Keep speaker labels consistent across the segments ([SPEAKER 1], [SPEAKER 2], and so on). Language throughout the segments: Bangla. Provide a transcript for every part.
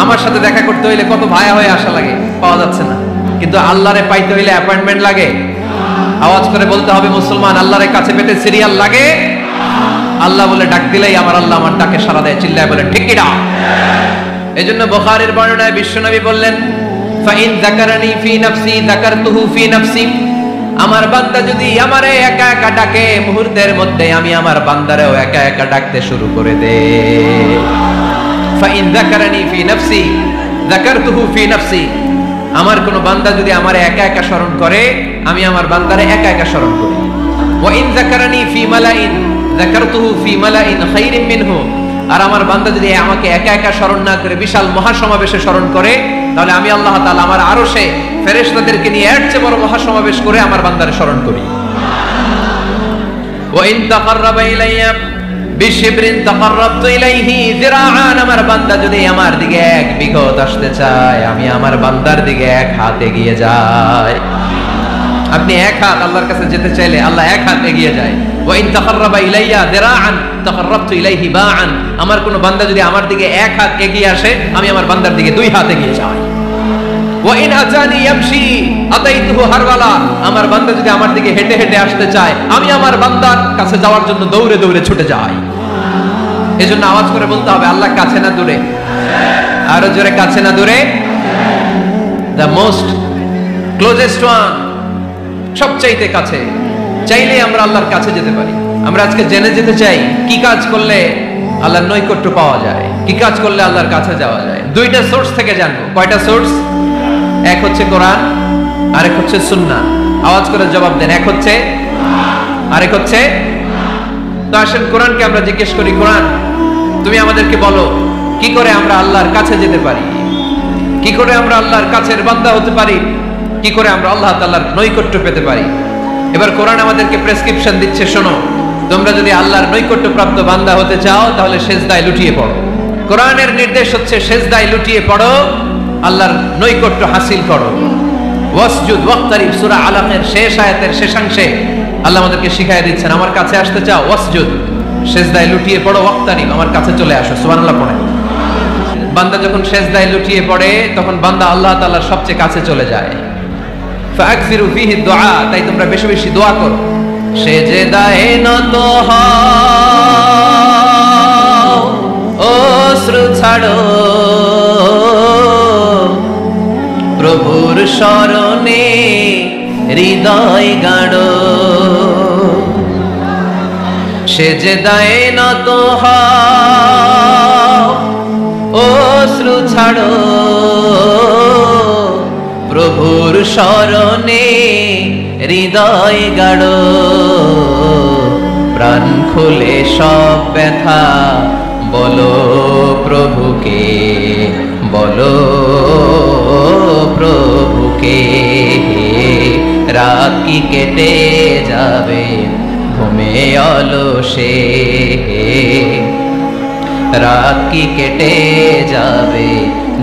[SPEAKER 1] আমার সাথে দেখা করতে হইলে কত ভায়া হয়ে আসা লাগে, পাওয়া যাচ্ছে না। কিন্তু আল্লাহরে পাইতে হইলে অ্যাপয়েন্টমেন্ট লাগে। আওয়াজ করে বলতে হবে মুসলমান, আল্লাহরে কাছে পেতে সিরিয়াল লাগে। আল্লাহ বলে ডাক দিলেই আমার আল্লাহ আমার ডাকে সাড়া দেয়। চিল্লায় বলেন ঠিক কি না? এজন্য বুখারীর বর্ণনায় বিশ্বনবী বললেন, ফাইন যাকারানি ফি নাফসি যাকারতুহু ফি নাফসি। আমার বান্দা যদি আমারে একা একা ডাকে, মুহূর্তের মধ্যে আমি আমার বান্দারেও একা একা ডাকতে শুরু করে দেই। ফাইন যাকারানি ফি নাফসি যাকারতুহু ফি নাফসি। আমার কোন বান্দা যদি আমারে একা একা স্মরণ করে, আমি আমার বান্দারে একা একা স্মরণ করি। ওয়া ইন যাকারানি ফি মালাইন যাকারতুহু ফি মালাইন খায়রিন মিনহু। আর আমার বান্দা যদি আমাকে একা একা স্মরণ না করে বিশাল মহাসমাবেশে স্মরণ করে, তাহলে আমি আল্লাহ তাআলা আমার আরশে ফেরেশতাদেরকে নিয়ে এর চেয়ে বড় মহাসমাবেশ করে আমার বান্দারে স্মরণ করি। ওয়া ইন তাকাররাবা ইলাইয়া বিশিবরিন তাকাররাবতু ইলাইহি যিরাআন। আমার বান্দা যদি আমার দিকে এক বিঘত আসতে চায়, আমি আমার বান্দার দিকে এক হাত এগিয়ে যাই। আপনি এক হাত আল্লাহর কাছে যেতে চাইলে আল্লাহ এক হাত এগিয়ে যায়। ওয়া ইন তাকাররাবা ইলাইয়া যিরাআন তাকাররাবতু ইলাইহি বাআন। আমার কোন বান্দা যদি আমার দিকে এক হাত এগিয়ে আসে, আমি আমার বান্দার দিকে দুই হাত এগিয়ে যাই। ওয়া ইন আতানি ইয়ামশি আতাইতুহু হারওয়ালা। আমার বান্দা যদি আমার দিকে হেঁটে হেঁটে আসতে চায়, আমি আমার বান্দার কাছে যাওয়ার জন্য দৌড়ে দৌড়ে ছুটে যাই। এজন্য আওয়াজ করে বলতে হবে, আল্লাহ কাছে না দূরে? আরো জোরে, কাছে না দূরে? দ্য মোস্ট ক্লোজেস্ট ওয়ান, সবচাইতে কাছে। চাইলে আমরা আল্লাহর কাছে যেতে পারি। আমরা আজকে জেনে যেতে চাই কি কাজ করলে আল্লাহর নৈকট্য পাওয়া যায়, কি কাজ করলে আল্লাহর কাছে যাওয়া যায়। দুইটা সোর্স থেকে জানবো। কয়টা সোর্স? এক হচ্ছে কোরআন, আরেক হচ্ছে সুন্নাহ। আওয়াজ করে জবাব দেন, এক হচ্ছে, আরেক হচ্ছে। তো আসেন কোরআনকে আমরা জিজ্ঞেস করি, কোরআন তুমি আমাদেরকে বলো কি করে আমরা আল্লাহর কাছে যেতে পারি, কি করে আমরা আল্লাহর কাছের বান্দা হতে পারি, কি করে আমরা আল্লাহ তাআলার নৈকট্য পেতে পারি। এবার কোরআন আমাদেরকে প্রেসক্রিপশন দিচ্ছে, শোনো, তোমরা যদি আল্লাহর নৈকট্য প্রাপ্ত বান্দা হতে চাও, তাহলে সেজদায় লুটিয়ে পড়ো। কোরআনের নির্দেশ হচ্ছে সেজদায় লুটিয়ে পড়ো, আল্লাহর নৈকট্য হাসিল করো। ওয়াসজুদ ওয়াক্তারিব, সূরা আলাকের শেষ আয়াতের শেষাংশে আল্লাহ আমাদেরকে শিখায় দিচ্ছেন, আমার কাছে আসতে চাও, ওয়াসজুদ, সেজদায় লুটিয়ে পড়ো, ওয়াক্তারিব, আমার কাছে চলে আসো। সুবহানাল্লাহ পড়ে। বান্দা যখন সেজদায় লুটিয়ে পড়ে, তখন বান্দা আল্লাহ তাআলার সবচেয়ে কাছে চলে যায়। ফাকসিরু ফিহি দুআ, তাই তোমরা বেশি বেশি দোয়া করো। সেজদায়ে নত হও, অশ্রু ছাড়ো, প্রভুর শরণে হৃদয় গাড়ো। সেজদায়ে নত হও, অশ্রু ছাড়ো, প্রভুর শরণে হৃদয় গাড়ো। প্রাণ খুলে সব ব্যথা বলো প্রভুকে, বলো প্রভুকে। রাত কি কেটে যাবে ঘুমে অলসে, রাত কি কেটে যাবে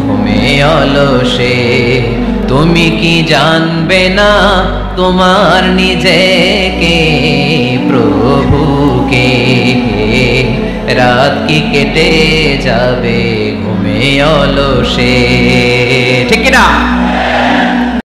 [SPEAKER 1] ঘুমে অলসে। তুমি কি জানবে না তোমার নিজেকে, প্রভুকে। রাত কি কেটে যাবে ঘুমে অলসে। ঠিক কি না?